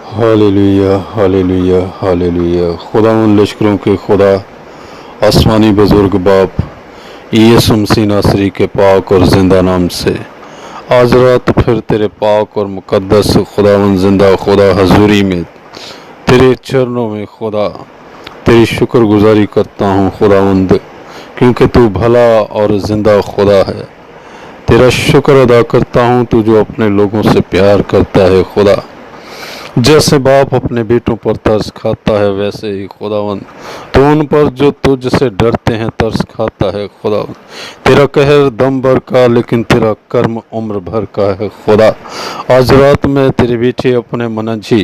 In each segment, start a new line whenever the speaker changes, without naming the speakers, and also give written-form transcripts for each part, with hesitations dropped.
Hallelujah hallelujah hallelujah. खुदा उन लश्करों के खुदा, आसमानी बुजुर्ग बाप यीशु मसीह नासरी के पाक और ज़िंदा नाम से आज रात फिर तेरे पाक और मुकद्दस खुदावंद ज़िंदा खुदा हजूरी में तेरे चरणों में खुदा तेरी शुक्रगुजारी करता हूँ खुदावंद, क्योंकि तू भला और ज़िंदा खुदा है। तेरा शुक्र अदा करता हूँ तू जो अपने लोगों से प्यार करता है खुदा। जैसे बाप अपने बेटों पर तरस खाता है वैसे ही खुदावंद तो उन पर जो तुझसे डरते हैं तरस खाता है खुदावंद। तेरा कहर दम भर का लेकिन तेरा कर्म उम्र भर का है खुदा। आज रात में तेरे बेटे अपने मनजी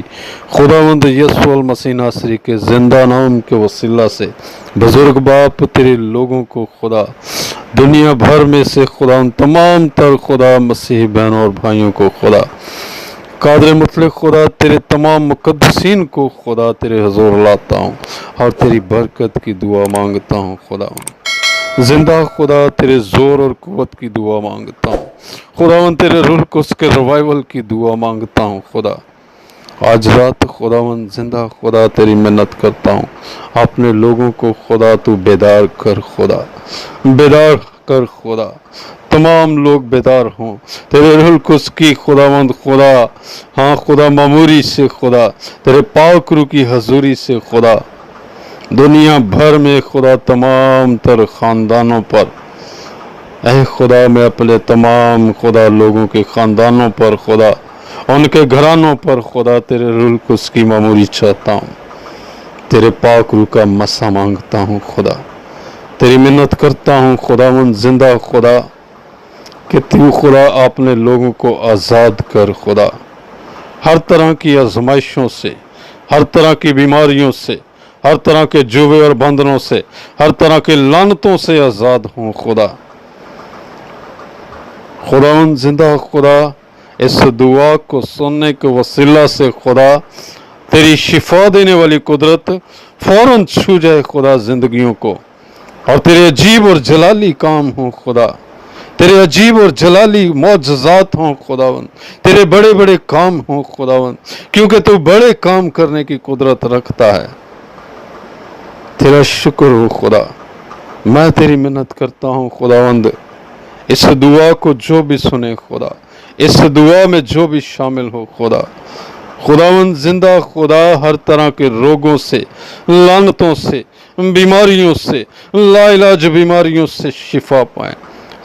खुदावंद यीशु मसीह नासरी के जिंदा नाम के वसीला से बुजुर्ग बाप तेरे लोगों को खुदा दुनिया भर में से खुदा तमाम तर खुदा मसीह बहनों और भाइयों को खुदा कादर मुतलक खुदा तेरे तमाम मुकद्दसीन को खुदा तेरे हजूर लाता हूँ और तेरी बरकत की दुआ मांगता हूँ खुदा। जिंदा खुदा तेरे ज़ोर और कुव्वत की दुआ मांगता हूँ खुदावन, तेरे रूह को उसके रिवाइवल की दुआ मांगता हूँ खुदा। आज रात खुदावन जिंदा खुदा तेरी मिन्नत करता हूँ, अपने लोगों को खुदा तू बेदार कर खुदा, बेदार कर खुदा। तमाम लोग बेदार हों तेरे रूह कुस की खुदावंद खुदा। हाँ खुदा मामूरी से खुदा तेरे पाक रूह की हजूरी से खुदा दुनिया भर में खुदा तमाम तर ख़ानदानों पर ऐ खुदा मैं अपने तमाम खुदा लोगों के ख़ानदानों पर खुदा उनके घरानों पर खुदा तेरे रूह कुस की मामूरी चाहता हूँ। तेरे पाक रूह का मसा मांगता हूँ खुदा, तेरी मिन्नत करता हूँ खुदावंद जिंदा खुदा कि तू खुदा अपने लोगों को आज़ाद कर खुदा। हर तरह की आजमाइशों से, हर तरह की बीमारियों से, हर तरह के जुबे और बंधनों से, हर तरह के लानतों से आज़ाद हों खुदा। खुदावंद जिंदा खुदा इस दुआ को सुनने के वसीला से खुदा तेरी शिफा देने वाली कुदरत फौरन छू जाए खुदा जिंदगियों को, और तेरे अजीब और जलाली काम हो खुदा, तेरे अजीब और जलाली मौजज़ात हों खुदावन, तेरे बड़े बड़े काम हों खुदावन, क्योंकि तू बड़े काम करने की कुदरत रखता है। तेरा शुक्र हो खुदा। मैं तेरी मिन्नत करता हूँ खुदावंद, इस दुआ को जो भी सुने खुदा, इस दुआ में जो भी शामिल हो खुदा, खुदावंद जिंदा खुदा हर तरह के रोगों से, लानतों से, बीमारियों से, लाइलाज बीमारियों से शिफा पाएं।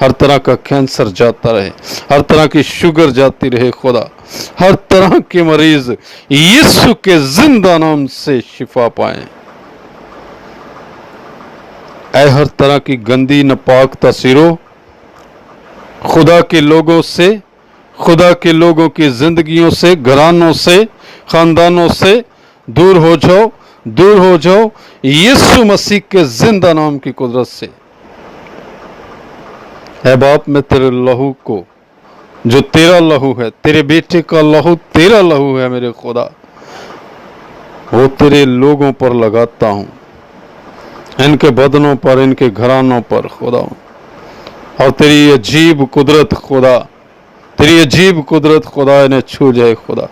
हर तरह का कैंसर जाता रहे, हर तरह की शुगर जाती रहे खुदा, हर तरह के मरीज यीशु के जिंदा नाम से शिफा पाएं। ऐ हर तरह की गंदी नापाक तस्वीरों खुदा के लोगों से, खुदा के लोगों की जिंदगियों से, घरानों से, खानदानों से दूर हो जाओ, दूर हो जाओ यीशु मसीह के जिंदा नाम की कुदरत से। ऐ बाप मैं तेरे लहू को, जो तेरा लहू है, तेरे बेटे का लहू तेरा लहू है मेरे खुदा, वो तेरे लोगों पर लगाता हूँ, इनके बदनों पर, इनके घरानों पर खुदा। और तेरी अजीब कुदरत खुदा, तेरी अजीब कुदरत खुदा इन्हें छू जाए खुदा।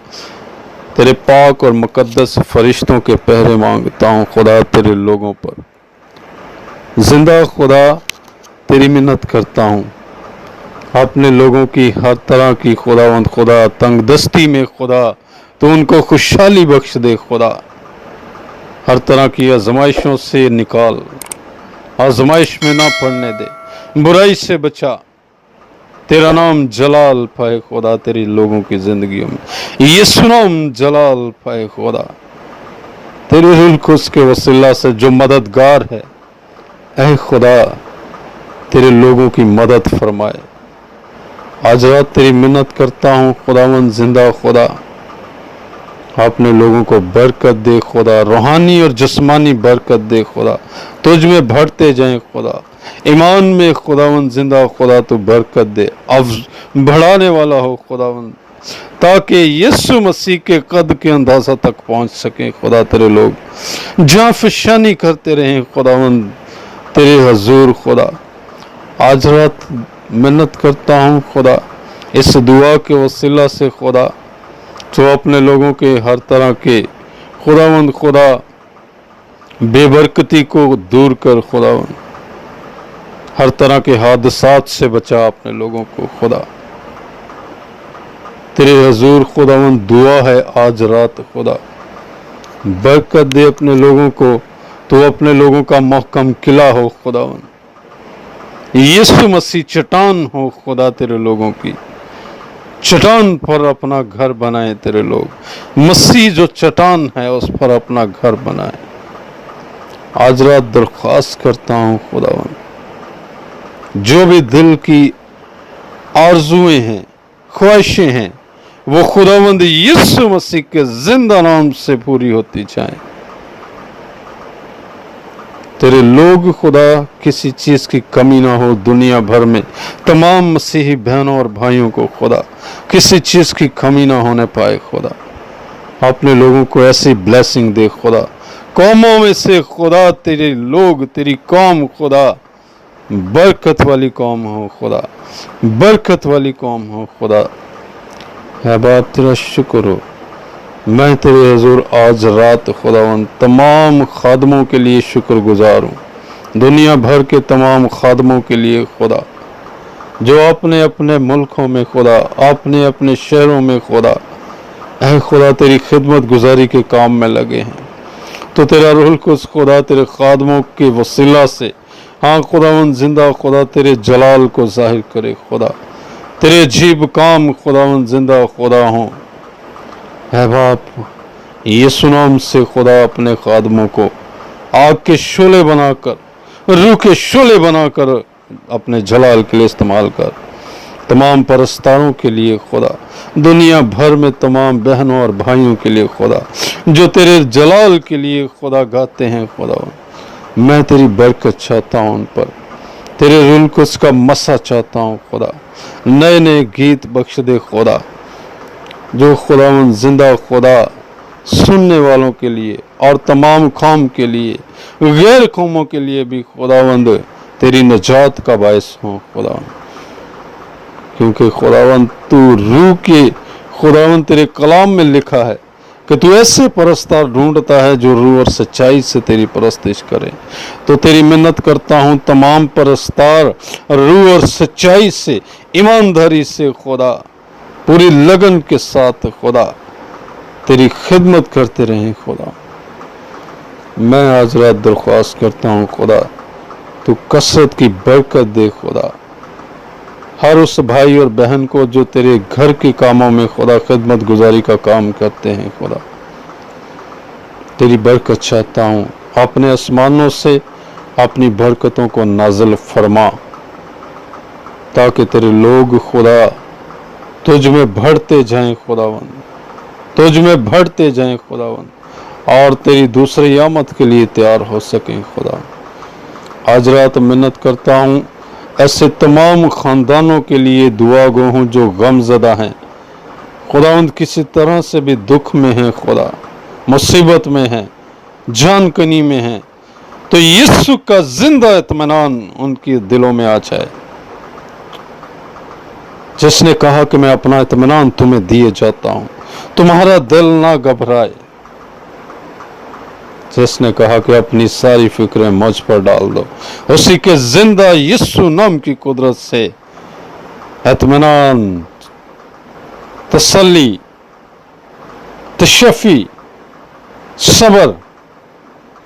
तेरे पाक और मुकद्दस फरिश्तों के पहरे मांगता हूँ खुदा तेरे लोगों पर। जिंदा खुदा तेरी मिन्नत करता हूँ, अपने लोगों की हर तरह की खुदावंद खुदा तंगदस्ती में खुदा तो उनको खुशहाली बख्श दे खुदा। हर तरह की आजमाइशों से निकाल, आजमाइश में ना पड़ने दे, बुराई से बचा। तेरा नाम जलाल पाए खुदा तेरी लोगों की जिंदगियों में, यीशु नाम जलाल पाए खुदा। तेरे रूह कुस के वसीला से जो मददगार है ऐ खुदा तेरे लोगों की मदद फरमाए। आज रात तेरी मिन्नत करता हूँ खुदावंद जिंदा खुदा, अपने लोगों को बरकत दे खुदा, रूहानी और जिस्मानी बरकत दे खुदा, तुझ में बढ़ते जाएं खुदा, ईमान में खुदावंद जिंदा खुदा तो बरकत दे, अब बढ़ाने वाला हो खुदावंद, ताकि यीशु मसीह के कद के अंदाजा तक पहुंच सकें खुदा। तेरे लोग जहाँ फिशानी करते रहें खुदावंद तेरे हजूर खुदा। आज रात मिन्नत करता हूँ खुदा, इस दुआ के वसीला से खुदा तो अपने लोगों के हर तरह के खुदावंद खुदा बेबरकती को दूर कर खुदावंद, हर तरह के हादसात से बचा अपने लोगों को खुदा। तेरे हजूर खुदावंद दुआ है आज रात खुदा, बरकत दे अपने लोगों को, तो अपने लोगों का महकम किला हो खुदावंद। यीशु मसीह चट्टान हो खुदा, तेरे लोगों की चट्टान पर अपना घर बनाए तेरे लोग। मसीह जो चट्टान है उस पर अपना घर बनाए। आज रात दरख्वास्त करता हूँ खुदावंद, जो भी दिल की आरजुएं हैं, ख्वाहिशें हैं, वो खुदावंद यीशु मसीह के जिंदा नाम से पूरी होती जाए। तेरे लोग खुदा किसी चीज की कमी ना हो दुनिया भर में, तमाम मसीही बहनों और भाइयों को खुदा किसी चीज की कमी ना होने पाए खुदा। अपने लोगों को ऐसी ब्लेसिंग दे खुदा, कौमों में से खुदा तेरे लोग, तेरी कौम खुदा बरकत वाली कौम हो खुदा, बरकत वाली कौम हो खुदा। है बाप तेरा शुक्र हो, मैं तेरे हजूर आज रात खुदावंद तमाम खादमों के लिए शुक्रगुजार हूँ, दुनिया भर के तमाम खादमों के लिए खुदा, जो अपने अपने मुल्कों में खुदा, अपने अपने शहरों में खुदा, ऐ खुदा तेरी खिदमत गुजारी के काम में लगे हैं। तो तेरा रूह कुछ खुदा तेरे खादमों के वसीला से, हाँ खुदावंद जिंदा खुदा तेरे जलाल को जाहिर करे खुदा, तेरे अजीब काम खुदावंद जिंदा खुदा हों। है बाप यीशु नाम से खुदा अपने खादमों को आग के शोले बनाकर, रूह के शोले बनाकर अपने जलाल के लिए इस्तेमाल कर। तमाम परस्तारों के लिए खुदा, दुनिया भर में तमाम बहनों और भाइयों के लिए खुदा, जो तेरे जलाल के लिए खुदा गाते हैं खुदा, मैं तेरी बरकत चाहता हूँ उन पर, तेरे रूह कुछ का मसा चाहता हूँ खुदा। नए नए गीत बख्श दे खुदा, जो खुदावंद जिंदा खुदा सुनने वालों के लिए और तमाम कौम के लिए, गैर कौमों के लिए भी खुदावंद तेरी नजात का बायस हो खुदावंद। क्योंकि खुदावंद तू रूह के खुदावंद तेरे कलाम में लिखा है कि तू ऐसे परस्तार ढूंढता है जो रूह और सच्चाई से तेरी परस्तिश करे। तो तेरी मिन्नत करता हूँ तमाम परस्तार रूह और सच्चाई से, ईमानदारी से खुदा, पूरी लगन के साथ खुदा तेरी खिदमत करते रहें खुदा। मैं आज रात दरख्वास्त करता हूँ खुदा, तू कसरत की बरकत दे खुदा, हर उस भाई और बहन को जो तेरे घर के कामों में खुदा खिदमत गुजारी का काम करते हैं खुदा, तेरी बरकत चाहता हूँ। अपने आसमानों से अपनी बरकतों को नाज़िल फरमा, ताकि तेरे लोग खुदा तुझ में बढ़ते जाएं खुदावंद, तुझ में बढ़ते जाएं खुदावंद, और तेरी दूसरी आमद के लिए तैयार हो सकें खुदा। आज रात मिन्नत करता हूँ ऐसे तमाम खानदानों के लिए दुआ गो हूँ जो गमज़दा हैं खुदावंद, किसी तरह से भी दुख में हैं खुदा, मुसीबत में हैं, जान कनी में हैं, तो यीशु का जिंदा इत्मीनान उनके दिलों में आ जाए। जिसने कहा कि मैं अपना इत्मीनान तुम्हें दिए जाता हूं, तुम्हारा दिल ना घबराए, जिसने कहा कि अपनी सारी फिक्रें मुझ पर डाल दो, उसी के जिंदा यीशु नाम की कुदरत से इत्मीनान, तसल्ली, तशफ़ी, सब्र,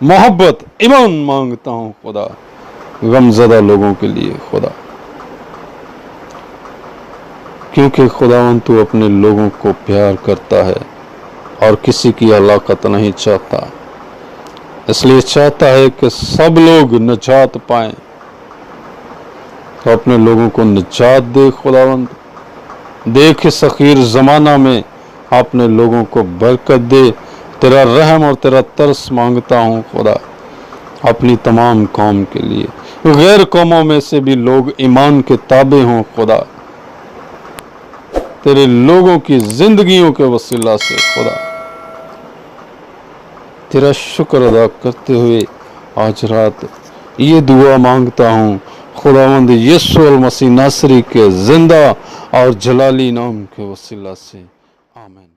मोहब्बत, ईमान मांगता हूं खुदा गमज़दा लोगों के लिए खुदा। क्योंकि खुदावंद तू अपने लोगों को प्यार करता है और किसी की हलाकत नहीं चाहता, इसलिए चाहता है कि सब लोग निजात पाएं। तो अपने लोगों को निजात दे खुदावंद, देख इस अखीर ज़माना में अपने लोगों को बरकत दे। तेरा रहम और तेरा तरस मांगता हूँ खुदा, अपनी तमाम कौम के लिए, गैर कौमों में से भी लोग ईमान के ताबे हों खुदा, तेरे लोगों की जिंदगियों के वसीला से खुदा। तेरा शुक्र अदा करते हुए आज रात ये दुआ मांगता हूँ खुदावंद यीशु मसीह नासरी के जिंदा और जलाली नाम के वसीला से, आमीन।